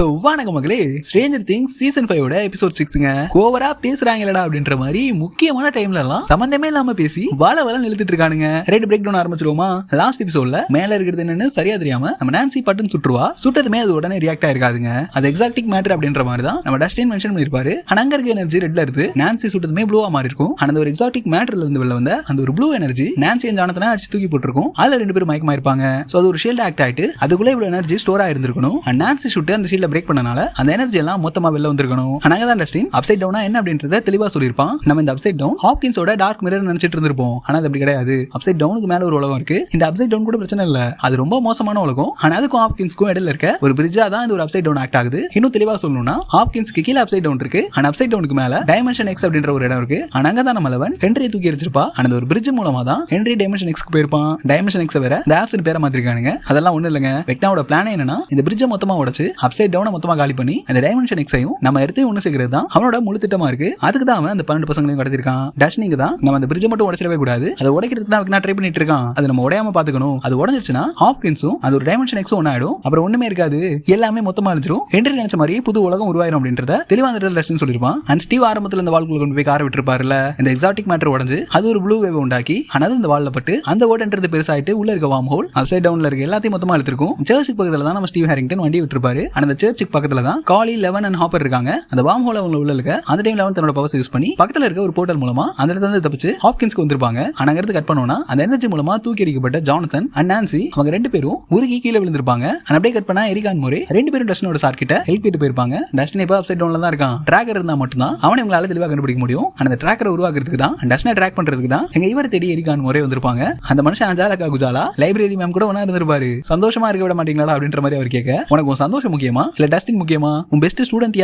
So வணக்கம் மக்களே, Stranger things season 5 episode 6ங்க. ஓவரா பேசுறாங்களடா அப்படின்ற மாதிரி முக்கியமான டைம்ல எல்லாம் சம்பந்தமே இல்லாம பேசி வாழ நிறுத்திட்டு இருக்கானுங்க. ரெட் பிரேக் டவுன் ஆரம்பிச்சிருவோமா? லாஸ்ட் எபிசோட்ல மேல இருக்கிறது என்னன்னு சரியா தெரியாம நம்ம நான்சி பட்டுன்னு சுட்டுருவா. சுட்டதுமே அது உடனே ரியாக்ட் ஆயிருக்காதுங்க. அது எக்ஸாக்டிக் மேட்டர் அப்படின்ற மாதிரி தான் நம்ம டஸ்டின் மென்ஷன் பண்ணிருப்பாரு. ஆனா அங்க இருக்க எனர்ஜி ரெட்ல இருந்து நான்சி சுட்டதுமே ப்ளூவா மாறி இருக்கும். அந்த ஒரு எக்ஸாக்டிக் மேட்டர்ல இருந்து வெளில வந்த அந்த ஒரு ப்ளூ எனர்ஜி நான்சி ஜானத்தனை அடிச்சு தூக்கி போட்டுருக்கும். அதுல ரெண்டு பேரும் மயக்கமா இருப்பாங்க. சோ அது ஒரு ஷீல்ட் ஆக்ட் ஆயிட்டு அதுக்குள்ள இவ்வளவு எனர்ஜி ஸ்டோர் ஆயிருந்திருக்கணும். நான்சி சுட்டு அந்த ஷீல்ட பிரேக் பண்ணனால அந்த எனர்ஜி எல்லாம் மொத்தமா வெளில வந்திருக்கணும். அங்க தான் டஸ்டின் அப்சைட் டவுனா என்ன அப்படின்றத தெளிவா சொல்லிருப்பான். நம்ம இந்த அப்சைட் டவுன் ஹாப்கின்ஸோட டார்க் மிரர் நினைச்சிட்டு இருந்திருப்போம். ஆனா அது அப்படி கிடையாது. அப்சைட் டவுனுக்கு மேல ஒரு உலகம் இருக்கு. இந்த அப்சைட் டவுன் கூட பிரச்சனை இல்ல, அது ரொம்ப மோசமான உலகம். ஆனா அதுக்கும் ஹாப்கின்ஸ்க்கும் இடையில இருக்க ஒரு பிரிட்ஜா தான் இந்த ஒரு அப்சைட் டவுன் ஆக்ட் ஆகுது. இன்னும் தெளிவா சொல்லணும்னா ஹாப்கின்ஸ்க்கு கீழே அப்சைட் டவுன் இருக்கு. ஆனா அப்சைட் டவுனுக்கு மேல டைமென்ஷன் எக்ஸ் அப்படின்ற ஒரு இடம் இருக்கு. ஆனா அங்க தான் நம்ம லெவன் ஹென்ரியை தூக்கி எரிச்சிருப்பா. அந்த ஒரு பிரிட்ஜ் மூலமா தான் ஹென்ரி டைமென்ஷன் எக்ஸ்க்கு போயிருப்பான். டைமென்ஷன் எக்ஸ் வேற இந்த ஆப்ஸ் பேரை மாத்திருக்கானுங்க. அதெல்லாம் ஒண்ணு இல்லங்க. வெக்னாவோட பிளான் என்னன்னா இந்த பிரிட்ஜை மொத்தமா உடைச்சு அப்சைட் டவுனை மொத்தமா காலி பண்ணி அந்த டைமென்ஷன் எக்ஸையும் நம்ம எடுத்து ஒண்ணு சேர்க்கிறது தான் அவனோட முழு திட்டமா இருக்கு. அதுக்கு தான் அவன் அந்த 12 பசங்களையும் கடத்திருக்கான். டஸ்னிங் தான் நம்ம அந்த பிரிட்ஜை மட்டும் உடைச்சிடவே கூடாது, அதை உடைக்கிறதுக்கு தான் வெக்னா ட்ரை பண்ணிட்டு இருக்கான். அது நம்ம உடையாம பாத்துக்கணும். அது உடைஞ்சிருச்சுன்னா ஹாப்கின்ஸும் அது ஒரு டைமென்ஷன் எக்ஸும் ஒன்னாயிடும். அப்புறம் ஒண்ணுமே இருக்காது, எல்லாமே மொத்தமா அழிஞ்சிரும். ஹென்ரி நினைச்ச மாதிரி புது உலகம் உருவாயிரும் அப்படின்றத தெளிவா அந்த டஸ்டின் சொல்லிருப்பான். அண்ட் ஸ்டீவ் ஆரம்பத்துல இந்த வால்குள்ள கொண்டு போய் கார விட்டுருப்பாருல, இந்த எக்ஸாட்டிக் மேட்டர் உடைஞ்சு அது ஒரு ப்ளூ வேவ் உண்டாக்கி ஆனாலும் இந்த வால்ல பட்டு அந்த ஓடன்றது பெருசாயிட்டு உள்ள இருக்க வார்ம் ஹோல் அப்சைட் டவுன்ல இருக்க எல்லாத்தையும் மொத்தமா இழுத்துருக்கும். சர்ச்சுக்கு பக்கத்துல தான் நம்ம ஸ்டீவ் ஹாரிங்டன் வண்டி விட்டுருப்பாரு. அந்த சர்ச்சுக்கு பக்கத்துல தான் காலி, லெவன் அண்ட் ஹாப்பர் இருக்காங்க. அந்த வார்ம் ஹோல் அவங்க உள்ள இருக்க அந்த டைம்ல அவன் தன்னோட பவர்ஸ் யூஸ் பண்ணி பக்கத்துல இருக்க ஒரு போர்ட்டல் மூலமா அந்த இடத்துல இருந்து தப்பிச்சு ஹாப்கின்ஸ்க்கு வந்திருப்பாங்க. அங்க இருந்து கட் பண்ணோம்னா அந்த எனர்ஜி மூலமா தூக்கி அடிக்கப்பட்ட ஜானத்தன் அண்ட் நான்சி அவங்க ரெண்டு பேரும் உருகி கீழே விழுந்திருப்பாங்க. அப்படியே கட் பண்ணா எரிக் அண்ட் மோரே ரெண்டு பேரும் டஸ்டினோட சார் கிட்ட ஹெல்ப் கேட்டு போயிருப்பாங்க. டஸ்டின் இப்ப அப்சைட் டவுன்ல தான் இருக்கான். ட்ராக்கர் இருந்தா மட்டும் தான் அவனை இவங்களால தெளிவா கண்டுபிடிக்க முடியும். அந்த ட்ராக்கரை உருவாக்குறதுக்கு தான் டஸ்டினை ட்ராக் பண்றதுக்கு தான் எங்க இவரை தேடி எரிக் அண்ட் மோரே வந்திருப்பாங்க. அந்த மனுஷன் அஜாலகா குஜாலா லைப்ரரி மேம் கூட ஒன்னா இருந்திருப்பாரு. சந்தோஷமா இருக்க விட மாட்டீங்களா அப்படின்ற மாதிரி அவர் கேட்க, உனக்கு உன் சந்தோஷம் முக்கியமா இல்ல டஸ்டின் முக்கியமா? உன் பெஸ்ட் ஸ்டூடெண்ட்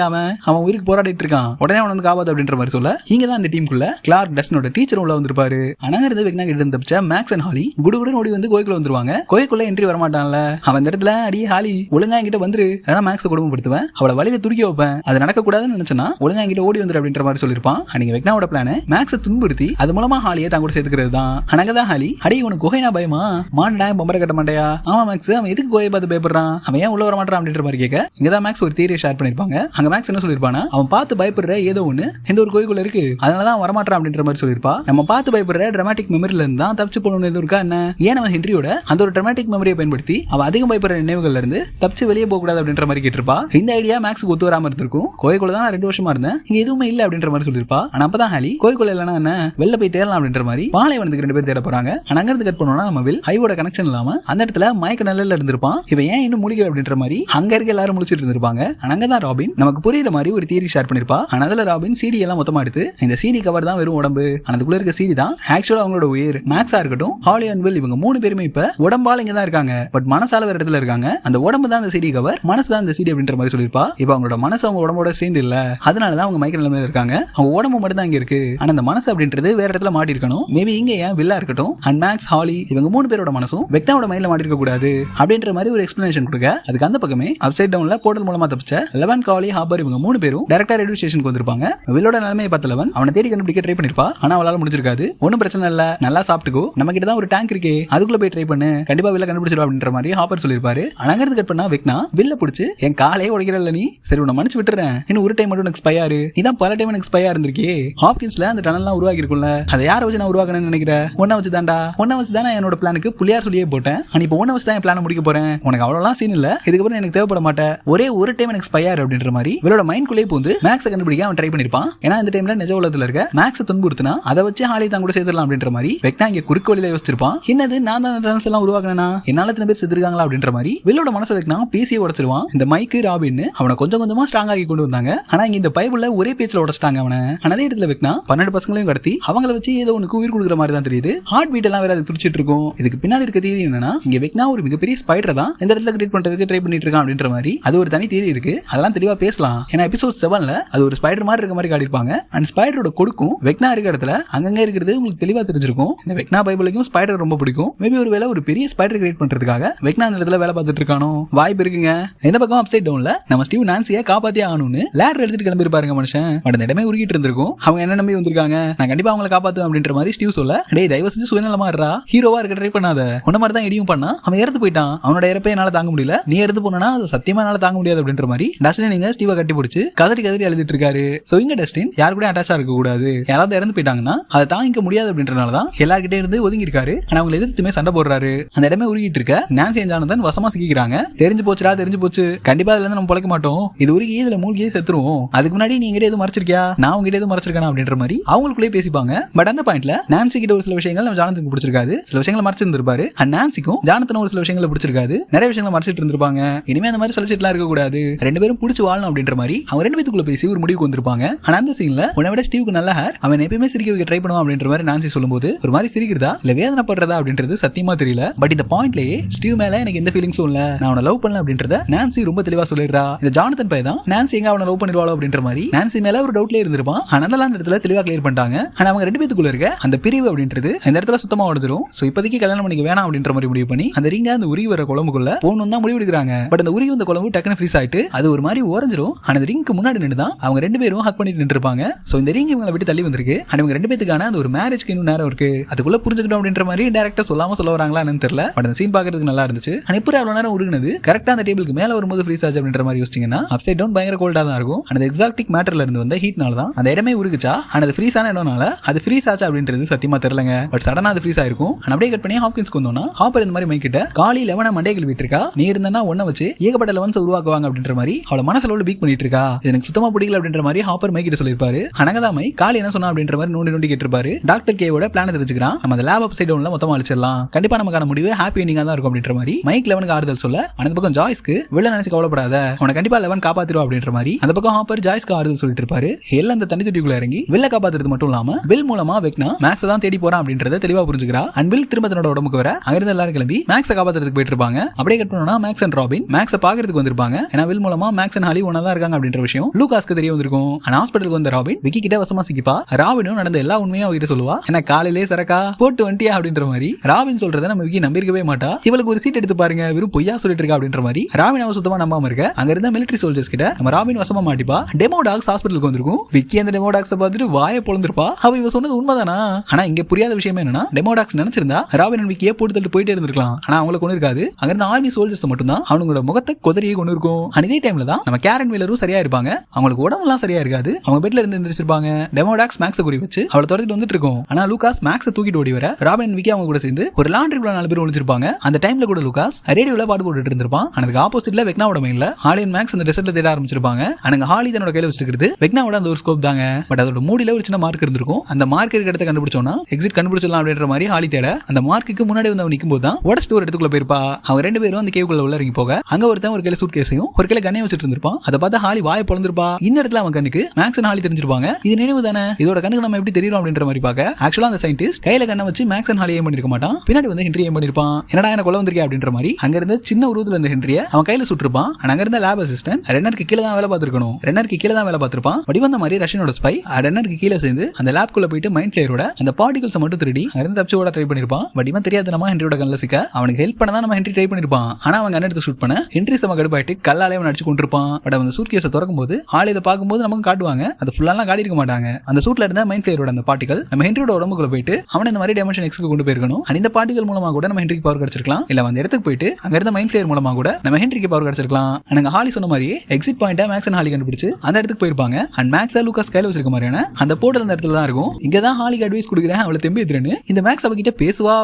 அவன் உயிருக்கு போராடிட்டு இருக்கான், உடனே அவன் வந்து காப்பாது அப்படின்ற மாதிரி சொல்ல, இங்க தான் அந்த டீமுக்குள்ள கிளார்க் டஸ்டினோட டீச்சர் உள்ள வந்திருப்பாரு. அனங்கிருந்து வெக்னா கிட்ட இருந்து தப்பிச்ச மேக்ஸ் அண்ட் ஹாலி குடுகுடுன்னு ஓடி வந்து கோயிலுக்குள்ள வந்துருவாங்க. கோயிலுக்குள்ள என்ட்ரி வர மாட்டான்ல அவன். இந்த இடத்துல அடி ஹாலி ஒழுங்கா என்கிட்ட வந்துரு, ஏன்னா மேக்ஸ் குடும்பப்படுத்துவேன், அவளை வழியில துருக்கி வைப்பேன், அது நடக்க கூடாதுன்னு நினைச்சனா ஒழுங்கா என்கிட்ட ஓடி வந்துரு அப்படின்ற மாதிரி சொல்லிருப்பான். அன்னைக்கு வெக்னாவோட பிளான் மேக்ஸை துன்புறுத்தி அது மூலமா ஹாலியை தான் கூட சேர்த்துக்கிறது தான். அனங்கதான் ஹாலி, அடி உனக்கு குகைனா பயமா? மாண்டா பொம்பரை கட்ட மாட்டையா? ஆமா மேக்ஸ், அவன் எதுக்கு கோயை பார்த்து பயப்படுறான், அவன் ஏன் உள்ள வர மாட்டான் அப்படின்ற மாதிரி கேட்க, இங்கதான் மேக்ஸ் ஒரு தியரியை ஷேர் பண்ணிருப்பாங்க. அங்க மேக்ஸ் என்ன சொல்லிருப்பானா, அவன் பார்த்து பயப்படுற ஏதோ ஒண்ணு இந்த ஒரு கோயிலுக்குள்ள இருக்கு, அதனாலதான் வரமாட்டான் அப்படின்ற மாதிரி சொல்லிருப்பா. நம்ம பார்த்து பயப்படுற டிராமாட்டிக் மெமரில இருந்து தான் தப்பிச்சு போகணும் எதுவும் இருக்கா என்ன? ஏன் நம்ம ஹென்ரியோட அந்த ஒரு டிராமாட்டிக் மெமரியை பயன்படுத்தி அவன் அதிகம் பயப்படுற நினைவுகள்ல இருந்து தப்பிச்சு வெளியே போக கூடாது அப்படின்ற மாதிரி கேட்டிருப்பா. இந்த ஐடியா மேக்ஸுக்கு ஒத்து வராம இருந்திருக்கும். கோயிலுக்குள்ள தான் 2 வருஷமா இருந்தேன், இங்க எதுவுமே இல்ல அப்படின்ற மாதிரி சொல்லிருப்பா. ஆனா அப்பதான் ஹாலி கோயிலுக்குள்ள இல்லனா என்ன வெளில போய் தேடலாம் அப்படின்ற மாதிரி பாலைவனத்துக்கு 2 பேர் தேட போறாங்க. ஆனா அங்க இருந்து கட் பண்ணோம்னா நம்ம வில் ஹைவோட கனெக்ஷன் இல்லாம அந்த இடத்துல மயக்க நிலையில இருந்திருப்பான். இவன் ஏன் இன்னும் முடிக்கல அப்படின்ற மாதிரி அங்க இருக்க எல்லாரும் முடிச்சிட்டு இருந்திருப்பாங்க. அங்கதான் ராபின் நமக்கு புரியுற மாதிரி ஒரு தியரி ஷேர் பண்ணிருப்பா. அதுல ராபின் சிடி எல்லாம் மொத்தமா எடுத்து இந்த சிடி கவர் தான் வெறும் உடம்பு, அதுக்குள்ள இருக்க சிடி தான் ஆக்சுவலா அவங்களோட உயிர். மேக்ஸா இருக்கட்டும், ஹாலி அண்ட் வில் இவங்க 3 பேருமே இப்ப உடம்பால இங்க தான் இருக்காங்க, பட் மனசால வேற இடத்துல இருக்காங்க. அந்த உடம்பு தான் அந்த சிடி கவர், மனசு தான் இந்த சிடி அப்படின்ற மாதிரி சொல்லிருப்பா. இப்ப அவங்களோட மனசு அவங்க உடம்போட சேர்ந்து இல்ல, அதனாலதான் அவங்க மயக்க நிலைமையில இருக்காங்க. அவங்க உடம்பு மட்டும் தான் இங்க இருக்கு, ஆனா அந்த மனசு அப்படின்றது வேற இடத்துல மாட்டி இருக்கணும். மேபி இங்க ஏன் வில்லா இருக்கட்டும் அண்ட் மேக்ஸ், ஹாலி இவங்க 3 பேரோட மனசும் வெக்னாவோட மைண்ட்ல மாட்டி இருக்க கூடாது அப்படின்ற மாதிரி ஒரு எக்ஸ்பிளனேஷன் கொடுக்க, அதுக்கு அந்த பக்கமே அப்சைட் டவுன்ல போர்ட்டல் மூலமா தப்பிச்ச லெவன், காலி, ஹாபர் இவங்க 3 பேரும் டைரக்டா ரேடியோ ஸ்டேஷனுக்கு வந்திருப்பாங்க. வில்லோட நிலைமையை பார்த்த லெவன் அவனை தேடி கண்டுபிடிக்க ட்ரை பண்ணிருப்பா. ஆனா அவளால முடிஞ்சிருக்காது. ஒன்னும் பிரச்சனை இல்ல, நல்லா சாப்பிட்டுக்கோ, நம்ம கிட்ட தான் ஒரு டேங்க் இருக்கே, அதுக்குள்ள போய் ட்ரை பண்ணு, கண்டிப்பா வில்ல கண்டுபிடிச்சிருவா அப்படின்ற மாதிரி ஹாப்பர் சொல்லிருப்பாரு. அங்கிருந்து கட் பண்ணா வெக்னா வில்ல புடிச்சு என் காலையே உடைக்கிறல்ல நீ, சரி உன்னை மன்னிச்சு விட்டுறேன், இன்னும் ஒரு டைம் மட்டும் எக்ஸ்பயர், இதான் பல டைம் எக்ஸ்பயர் இருந்திருக்கே. ஹாப்கின்ஸ்ல அந்த டனல்லாம் உருவாக்கி இருக்கும்ல, அதை யாரை வச்சு நான் உருவாக்கணும்னு நினைக்கிறேன்? ஒன்ன வச்சு தான்டா, ஒன்ன வச்சு தான் என்னோட பிளானுக்கு புள்ளியார் சொல்லியே போட்டேன். இப்போ ஒன்ன வச்சு தான் என் பிளான முடிக்க போறேன், உனக்கு அவ்வளவுலாம் சீன் இல்ல, இதுக்கப்புறம் எனக்கு தேவைப்பட மாட்டேன், ஒரே ஒரு டைம் எக்ஸ்பயர் அப்படின்ற மாதிரி இவளோட மைண்ட் குள்ளே போந்து மேக்ஸை கண்டுபிடிக்க அவன் ட்ரை பண்ணிருப்பான். ஏன்னா இந்த டைம்ல நிஜ உலகத்துல இருக்க மேக்ஸை துன்புறுத்தினா அதை வச்சு ஹாலி தான் கூட சேர்த்துலாம் அப்படின்ற மாதிரி வெக்னா இங்க குறுக்கு வழியில யோசிச்சிருப்பான். என்னது நான் தான் ட்ரான்ஸ் எல்லாம் உருவாக்கினா என்னால எத்தனை பேர் செத்துருக்காங்களா அப்படின்ற மாதிரி வில்லோட மனசை வெக்னா பேசியே உடைச்சிருவான். இந்த மைக்கு ராபின் அவனை கொஞ்சம் கொஞ்சமா ஸ்ட்ராங் ஆகி கொண்டு வந்தாங்க. ஆனா இங்க இந்த பைபிள்ல ஒரே பேச்சுல உடைச்சிட்டாங்க அவனை. அதே இடத்துல வெக்னா 12 பசங்களையும் கடத்தி அவங்கள வச்சு ஏதோ உனக்கு உயிர் கொடுக்குற மாதிரி தான் தெரியுது. ஹார்ட் பீட் எல்லாம் வேற அது துடிச்சிட்டு இருக்கும். இதுக்கு பின்னாடி இருக்க தியரி என்னன்னா, இங்க வெக்னா ஒரு மிகப்பெரிய ஸ்பைடர் தான் இந்த இடத்துல கிரியேட் பண்றதுக்கு ட்ரை பண்ணிட்டு இருக்கான் அப்படின்ற மாதிரி அது ஒரு தனி தியரி இருக்கு. அதெல்லாம் தெளிவா பேசலாம். ஏன்னா எபிசோட் 7ல அது ஒரு ஸ்பைடர் மாதிரி இருக்க மாதிரி காட்டியிருப்பாங்க. அண்ட் ஸ்பைடரோட கொடுக்கும் வெக்னா இருக்க இடத்துல அங்கங்க இருக்கிறது உங்களுக்கு தெளிவா தெரிஞ்சிருக்கும். இந்த வெக்னா பைபிளுக்கும் ஸ்பைடர் ரொம்ப பிடிக்கும். மேபி ஒரு வேளை ஒரு பெரிய ஸ்பைடர் கிரியேட் பண்றதுக்காக வெக்னா அந்த இடத்துல வேலை பார்த்துட்டு இருக்கானோ வாய்ப்பு இருக்குங்க. இந்த பக்கம் அப்சைட் டவுன்ல நம்ம ஸ்டீவ் நான்சியை காப்பாத்தி ஆகணும்னு லேடர் எடுத்துட்டு கிளம்பி பாருங்க மனுஷன். பட் இந்த இடமே உருகிட்டு இருந்திருக்கும். அவங்க என்ன நம்பி வந்திருக்காங்க, நான் கண்டிப்பா அவங்களை காப்பாத்துவேன் அப்படின்ற மாதிரி ஸ்டீவ் சொல்ல, டேய் தயவு செஞ்சு சுயநலமா இருடா, ஹீரோவா இருக்க ட்ரை பண்ணாத, உன்ன மாதிரி தான் இடியும் பண்ணா அவன் இறந்து போயிட்டான், அவனோட இறப்பை என்னால தாங்க முடியல, நீ இறந்து போனா அது சத்தியமா என்னால தாங்க முடியாது அப்படின்ற மாதிரி டஸ்டின் நீங்க ஸ்டீவை கட்டி பிடிச்சி கதறி கதறி எழுதிட்டு இருக்காரு. சோ இங்க டஸ்டின் யாரு கூட அட்டாச்சா இருக்க கூடாது, யாராவது இறந்து போயிட்டாங்கன்னா அதை தாங்கிக்க முடியாது அப்படின்றனாலதான் எல்லார்கிட்டே இருந்து ஒதுங்கி இருக்காரு. ஆனா அவங்க எதிர்த்துமே சண்டை போடுறாரு. அந்த இடமே உருகிட்டு இருக்க நான்சி ஜானதன் வசமா சிக்கிறாங்க. தெரிஞ்சு போச்சுடா, தெரிஞ்சு போச்சு, கண்டிப்பா அதுல இருந்து நம்ம பொழைக்க மாட்டோம், இது உருகி இதுல மூழ்கியே செத்துருவோம், அதுக்கு முன்னாடி நீங்க எதுவும் மறைச்சிருக்கியா, நான் உங்ககிட்ட எதுவும் மறைச்சிருக்கேன் அப்படின்ற மாதிரி அவங்களுக்குள்ளே பேசிப்பாங்க. பட் அந்த பாயிண்ட்ல நான்சி கிட்ட ஒரு சில விஷயங்கள் நம்ம ஜானத்துக்கு பிடிச்சிருக்காது, சில விஷயங்களை மறைச்சிருந்திருப்பாரு. நான்சிக்கும் ஜானத்தனும் ஒரு சில விஷயங்களை பிடிச்சிருக்காது, நிறைய விஷயங்களை மறைச்சிட்டு இருந்திருப்பாங்க. இனிமே அந்த மாதிரி சலிச்சிட்டுலாம் இருக்க கூடாது, ரெண்டு பேரும் பிடிச்சி வாழணும் அப்படின்ற மாதிரி அவங்க ரெண்டு பேத்துக்குள்ள பேசி ஒரு முடிவுக்கு வந்திருப்பாங்க. ஆனா அந்த சீன்ல உன்னை விட ஸ்டீவுக்கு நல்ல ஹேர், அவன் எப்பயுமே சிரிக்க வைக்க ட்ரை பண்ணுவான் அப்படின்ற மாதிரி நான்சி சொல்லும்போது ஒரு மாதிரி சிரிக்கிறதா இல்ல வேதனைப்படுறதா அப்படின்றது சத்தியமா தெரியல. பட் இந்த பாயிண்ட்லயே ஸ்டீவ் மேல எனக்கு எந்த ஃபீலிங்ஸும் இல்ல, நான் அவனை லவ் பண்ணல அப்படின்றத நான்சி ரொம்ப தெளிவா சொல்லிடுறா. இந்த ஜானத்தன் பையன் தான் நான்சி எங்க அவனை லவ் பண்ணிடுவாளோ அப்படின்ற மாதிரி நான்சி மேல ஒரு டவுட்லயே இருந்திருப்பான். ஆனா அந்த இடத்துல தெளிவா கிளியர் பண்ணிட்டாங்க. ஆனா அவங்க ரெண்டு பேத்துக்குள்ள இருக்க அந்த பிரிவு அப்படின்றது இந்த இடத்துல சுத்தமா உடைஞ்சிரும். சோ இப்போதைக்கு கல்யாணம் பண்ணிக்க வேணாம் அப்படின்ற மாதிரி முடிவு பண்ணி அந்த ரிங்க அந்த உருகி வர குழம்புக்குள்ள போகணும் தான் முடிவு எடுக்கிறாங்க. பட் அந்த உருகி வந்த குழம்பு டக்குனு ஃப்ரீஸ் ஆயிட்டு அது ஒரு மாதிரி ஓரஞ்சிரும். ஆனா அந்த ரிங்க்கு முன்னாடி நின்று தான் அவங்க ரெண்டு பேரும் ஹக் பண்ணிட்டு நின்றுப்பாங்க. சோ இந்த ரிங் இவங்களை விட்டு தள்ளி வந்திருக்கு. ஆனா இவங்க ரெண்டு பேத்துக்கான அந்த ஒரு மேரேஜ்க்கு இன்னும் நேரம் இருக்கு, அதுக்குள்ள புரிஞ்சுக்கணும் அப்படின்ற மாதிரி டைரக்டா சொல்லாம சொல்ல வராங்களா என்னன்னு தெரியல. பட் அந்த சீன் பாக்குறதுக்கு நல்லா இருந்துச்சு. ஆனா இப்போ அவ்வளவு நேரம் உருகுனது கரெக்டா அந்த டேபிளுக்கு மேல வரும்போது ஃப்ரீஸ் ஆச்சு அப்படின்ற மாதிரி யோசிச்சீங்கன்னா அப்சைட் டவுன் பயங்கர கோல்டா தான் இருக்கும். அந்த எக்ஸாக்டிக் மேட்டர்ல இருந்து வந்த ஹீட்னால தான் அந்த இடமே உருகுச்சா, அது ஃப்ரீஸ் ஆன இடம்னால அது ஃப்ரீஸ் ஆச்சு அப்படின்றது சத்தியமா தெரியலங்க. பட் சடனா அது ஃப்ரீஸ் ஆயிருக்கும். அப்படியே கட் பண்ணி ஹாப்கின்ஸ்க்கு வந்தோம்னா ஹாப்பர் இந்த மாதிரி மைக்கிட்ட காலி 11 மண்டே கழுவிட்டு இருக்கா, நீ இருந்தா ஒன்ன வச்சு ஏகப்பட்ட 11 உருவாக்குவாங்க அப்படின்ற மாதிரி அவளை மனசுல பீக் பண்ணிட்டு இருக்கா. எனக்கு சுத்தமா பிடிக்கல அப்படின்ற மாதிரி ஹாப்பர் மைக்கிட்ட சொல்லிருப்பாரு. அனகதாமை காலி என்ன சொன்னா அப்படின்ற மாதிரி நோண்டி நோண்டி கேட்டிருப்பாரு. டாக்டர் கேவோட பிளான் தெரிஞ்சுக்கிறான், நம்ம அந்த லேப் அப்சைட் டவுன்ல மொத்தமா அழிச்சிடலாம், கண்டிப்பா நமக்கான முடிவு ஹாப்பி எண்டிங்கா தான் இருக்கும் அப்படின்ற மாதிரி மைக் 11க்கு ஆறுதல் சொல்ல, அந்த பக்கம் ஜாய்ஸ்க்கு வெளில நினைச்சு கவலைப்படாத, உன கண்டிப்பா 11 காப்பாத்திரும் அப்படின்ற மாதிரி அந்த பக்கம் ஹாப்பர் ஜாய்ஸ்க்கு ஆறுதல் சொல்லிட்டு இருப்பாரு. எல்லாம் அந்த தண்ணி தொட்டிக்குள்ள இறங்கி வெளில காப்பாத்துறது மட்டும் இல்லாம பில் மூலமா வெக்னா மேக்ஸ் தான் தேடி போறான் அப்படின்றத தெளிவா புரிஞ்சுக்கிறா. அண்ட் பில் திரும்ப தன்னோட உடம்புக்கு வர அங்கிருந்து எல்லாரும் கிளம்பி மேக்ஸை காப்பாத்துறதுக்கு போயிட்டு இருப்பாங்க. அப்படியே கட் பண்ணோம்னா மேக்ஸ் அண்ட் ராபின் மேக்ஸை பாக்குறதுக்கு வந்திருப்பாங்க. ஏன்னா வில் மூலமா மேக்ஸ் அண்ட் ஹாலி ஒன்னா தான் இருக்காங்க அப்படின்ற விஷயம் லூகாஸ்க்கு தெரிய வந்திருக்கும். ஆனா ஹாஸ்பிட்டலுக்கு வந்த ராபின் விக்கி கிட்ட வசமா சிக்கிப்பா. ராபினும் நடந்த எல்லா உண்மையும் அவகிட்ட சொல்லுவா. ஏன்னா காலையிலே சரக்கா போட்டு வண்டியா அப்படின்ற மாதிரி ராபின் சொல்றதை நம்ம விக்கி நம்பிருக்கவே மாட்டா. இவளுக்கு ஒரு சீட் எடுத்து பாருங்க, வெறும் பொய்யா சொல்லிட்டு இருக்கா அப்படின்ற மாதிரி ராபின் அவ சுத்தமா நம்பாம இருக்க. அங்க இருந்த மிலிட்டரி சோல்ஜர்ஸ் கிட்ட நம்ம ராபின் வசமா மாட்டிப்பா. டெமோ டாக்ஸ் ஹாஸ்பிட்டலுக்கு வந்திருக்கும். விக்கி அந்த டெமோ டாக்ஸை பார்த்துட்டு வாயை பொழந்திருப்பா. அவ இவ சொன்னது உண்மைதானா? ஆனா இங்க புரியாத விஷயம் என்னன்னா டெமோ டாக்ஸ் நினைச்சிருந்தா ராபின் அண்ட் விக்கியே போட்டு தள்ளிட்டு போயிட்டே இருந்திருக்கலாம். ஆனா அவங்களை கொண்டு இருக்காது. அங்க இருந்த ஆர்மி சோல்ஜர்ஸ் மட்டும் தான் அவங்களோட முகத்தை கொதறியே கொண்டு இருக்கும். இதே டைம்ல தான் நம்ம கேரன் வீலரும் சரியா இருப்பாங்க. அவங்களுக்கு உடம்புலாம் சரியா இருக்காது. அவங்க பெட்ல இருந்து எந்திரிச்சிருப்பாங்க. டெமோடாக்ஸ் மேக்ஸை குறி வச்சு அவளை துரத்திட்டு வந்துட்டு இருக்கும். ஆனா லூகாஸ் மேக்ஸை தூக்கிட்டு ஓடி வர ராபின் விக்கி அவங்க கூட சேர்ந்து ஒரு லாண்ட்ரிக்குள்ள 4 பேர் ஒளிச்சிருப்பாங்க. அந்த டைம்ல கூட லூகாஸ் ரேடியோல பாட்டு போட்டுட்டு இருந்திருப்பான். அதுக்கு ஆப்போசிட்ல வெக்னாவோட மைண்ட்ல ஹாலி அண்ட் மேக்ஸ் அந்த டெசர்ட்ல தேட ஆரம்பிச்சிருப்பாங்க. அங்க ஹாலி தன்னோட கையில வச்சிருக்கிறது வெக்னாவோட அந்த ஒரு ஸ்கோப் தாங்க. பட் அதோட மூடியில ஒரு சின்ன மார்க் இருந்திருக்கும். அந்த மார்க் இருக்க இடத்தை கண்டுபிடிச்சோம்னா எக்ஸிட் கண்டுபிடிச்சிடலாம் அப்படின்ற மாதிரி ஹாலி தேட அந்த மார்க்குக்கு முன்னாடி வந்து அவன் நிற்கும் போது தான் உடச்சிட்டு ஒரு இடத்துக்குள்ள போயிருப்பா. அவங்க ரெண்டு பேரும் அந்த கேவுக்குள்ள உள்ள இறங்கி போக அங்க ஒருத்தன் ஒரு கையில சூட் கேஸையும் ஒரு கையில கண்ணையும் வச்சிட்டு இருந்திருப்பான். அதை பார்த்து ஹாலி வாயை பொழந்திருப்பா. இந்த இடத்துல அவன் கண்ணுக்கு மேக்ஸ் அண்ட் ஹாலி தெரிஞ்சிருப்பாங்க. இது நினைவு தானே, இதோட கண்ணுக்கு நம்ம எப்படி தெரியும் அப்படின்ற மாதிரி பார்க்க ஆக்சுவலா அந்த சயின்டிஸ்ட் கையில கண்ணை வச்சு மேக்ஸ் அண்ட் ஹாலி ஏம் பண்ணிருக்க மாட்டான். பின்னாடி வந்து ஹென்ரி ஏம் பண்ணிருப்பான். என்னடா என்ன கொலை வந்திருக்கே அப்படின்ற மாதிரி அங்க இருந்த சின்ன உருவத்துல இருந்த ஹென்ரிய அவன் கையில சுட்டிருப்பான். அங்க இருந்த லேப் அசிஸ்டன்ட் ரென்னருக்கு கீழே தான் வேலை பார்த்திருக்கணும். ரென்னருக்கு கீழே தான் வேலை பார்த்திருப்பான். வடிவந்த மாதிரி ரஷ்யனோட ஸ்பை ரென்னருக்கு கீழே சேர்ந்து அந்த லேப்குள்ள போயிட்டு மைண்ட் பிளேயரோட அந்த பார்ட்டிகல்ஸ் மட்டும் திருடி அங்க இருந்து தப்பிச்சு ஓட ட்ரை பண்ணிருப்பான். பட் இவன் தெரியாத நம்ம ஹென்ரியோட கண்ணில் சிக்க அவனுக்கு ஹெல்ப் பண்ண தான் நம்ம ஹென்ரி ட்ரை பண்ணிருப்பான். ஆனா அவன் கண்ணெடுத்து ஷூட் பண்ண ஹென்ரி சம கடுப்பாயிட்டு கல்லாலே அவன் அடிச்சு கொண்டிருப்பான். பட் அவன் சூட் கேஸை திறக்கும் போது ஹாலி இதை பார்க்கும்போது நமக்கு காட்டுவாங்க. அது ஃபுல்லாலாம் காட்டி இருக்க மாட்டாங்க. அந்த சூட்ல இருந்த மைண்ட் பிளேயரோட அந்த பார்ட்டிகல் நம்ம ஹென்ரியோட உடம்புக்குள்ள போயிட்டு அவன் இந்த மாதிரி டைமென்ஷன் எக்ஸ்க்கு கொண்டு போயிருக்கணும். இந்த பார்ட்டிகல் மூலமா கூட நம்ம ஹென்ரிக்கு பவர் கிடைச்சிருக்கலாம். இல்ல அந்த இடத்துக்கு போயிட்டு அங்க இருந்த மைண்ட் பிளேயர் மூலமா கூட நம்ம ஹென்ரிக்கு பவர் கிடைச்சிருக்கலாம். எனக்கு ஹாலி சொன்ன மாதிரி எக்ஸிட் பாயிண்டா மேக்ஸ் அண்ட் ஹாலி கண்டுபிடிச்சு அந்த இடத்துக்கு போயிருப்பாங்க. அண்ட் மேக்ஸ் லூகாஸ் கையில வச்சிருக்க மாதிரியான அந்த போர்ட்டல் அந்த இடத்துல தான் இருக்கும். இங்க தான் ஹாலிக்கு அட்வைஸ் கொடுக்குறேன், அவளை தெம்பி எதிரன்னு. இந்த மேக்ஸ் அவகிட்ட பேசுவா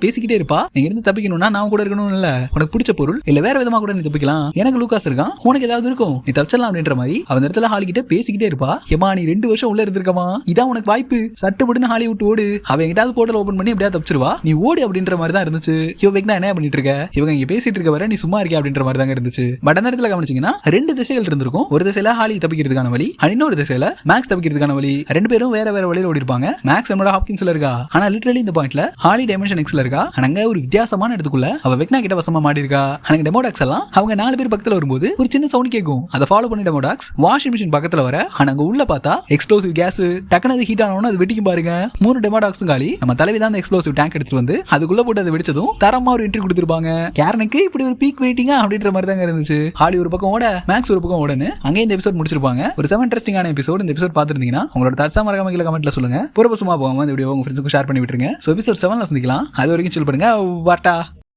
பேசிக்கிட்டே இருப்பா. நீங்க இருந்து தப்பிக்கணும்னா நான் கூட இருக்கணும் இல்ல, உனக்கு பிடிச்ச பொருள் இல்ல வேற விதமா கூட நீ தப்பிக்கலாம். எனக்கு லூகாஸ் இருக்கான், உனக்கு ஏதாவது இருக்கும், நீ தப்பிச்சிடலாம் அப்படின்ற மாதிரி அவன் இடத்துல ஹாலி கிட்ட பேசிக்கிட்டே இருப்பா. ஏமா நீ 2 வருஷம் உள்ள இருந்திருக்கமா, இதான் உனக்கு வாய்ப்பு, சட்டுப்பட்டுன்னு ஹாலி விட்டு ஓடு, அவன் எங்கிட்டாவது போர்ட்டல் ஓபன் பண்ணி எப்படியா தப்பிச்சிருவா, நீ ஓடு அப்படின்ற மாதிரி தான் இருந்துச்சு. வெக்னா என்ன பண்ணிட்டு இருக்க, இவங்க இங்க பேசிட்டு இருக்க வர நீ சும்மா இருக்க அப்படின்ற மாதிரி தான் இருந்துச்சு. பட் அந்த இடத்துல கவனிச்சீங்கன்னா 2 திசைகள் இருந்திருக்கும். ஒரு திசையில ஹாலி தப்பிக்கிறதுக்கான வழி, இன்னொரு திசையில மேக்ஸ் தப்பிக்கிறதுக்கான வழி. 2 பேரும் வேற வேற வழியில ஓடி இருப்பாங்க. மேக்ஸ் நம்மளோட ஹாப்கின்ஸ்ல இருக்கா, ஆனா லிட்டரலி இந்த பாயிண்ட்ல ஹாலி டைமென்ஷன் எக்ஸ்ல இருக்கா. அங்க ஒரு வித்தியாசமான இடத்துக்குள்ள அவ வெக்னா கிட்ட வசமா மாடி இருக்கா. அங்க டெமோடாக்ஸ் எல்லாம் அவங்க 4 பேர் பக்கத்துல வரும்போது ஒரு சின்ன சவுண்ட் கேட்கும். அதை ஃபாலோ பண்ணி டெமோடாக்ஸ் வாஷிங் மிஷின் பக்கத்துல வர, ஆனா அங்க உள்ள பார்த்தா எக்ஸ்ப்ளோசிவ் கேஸ் டக்குனு ஹீட் ஆனவன அது வெடிக்கும் பாருங்க. 3 டெமோடாக்ஸும் காலி. நம்ம தலைவி தான் அந்த எக்ஸ்ப்ளோசிவ் டேங்க் எடுத்துட்டு வந்து அதுக்குள்ள போட்டு அதை வெடிச்சதும் தரமா ஒரு என்ட்ரி கொடுத்திருப்பாங்க. கேரனுக்கு இப்படி ஒரு பீக் வெயிட்டிங்கா அப்படின்ற மாதிரி தான் இருந்துச்சு. ஹாலி ஒரு பக்கம் ஓட, மேக்ஸ் ஒரு பக்கம் ஓடன்னு அங்கே இந்த எபிசோட் முடிச்சிருப்பாங்க. ஒரு 7 இன்ட்ரெஸ்டிங்கான எபிசோட். இந்த எபிசோட் பார்த்திருந்தீங்கன்னா உங்களோட தட்சா மறக்காம கீழ கமெண்ட்ல சொல்லுங்க. புறப்பசுமா போகாம இந்த வீடியோ உங்க ஃப்ரெண்ட்ஸ்க்கு ஷேர் பண்ணி விட்டுருங்க. சோ எபிசோட் 7ல சந்திக்கலாம். அது வரைக்கும் சில் பண்ணுங்க. வாட்டா.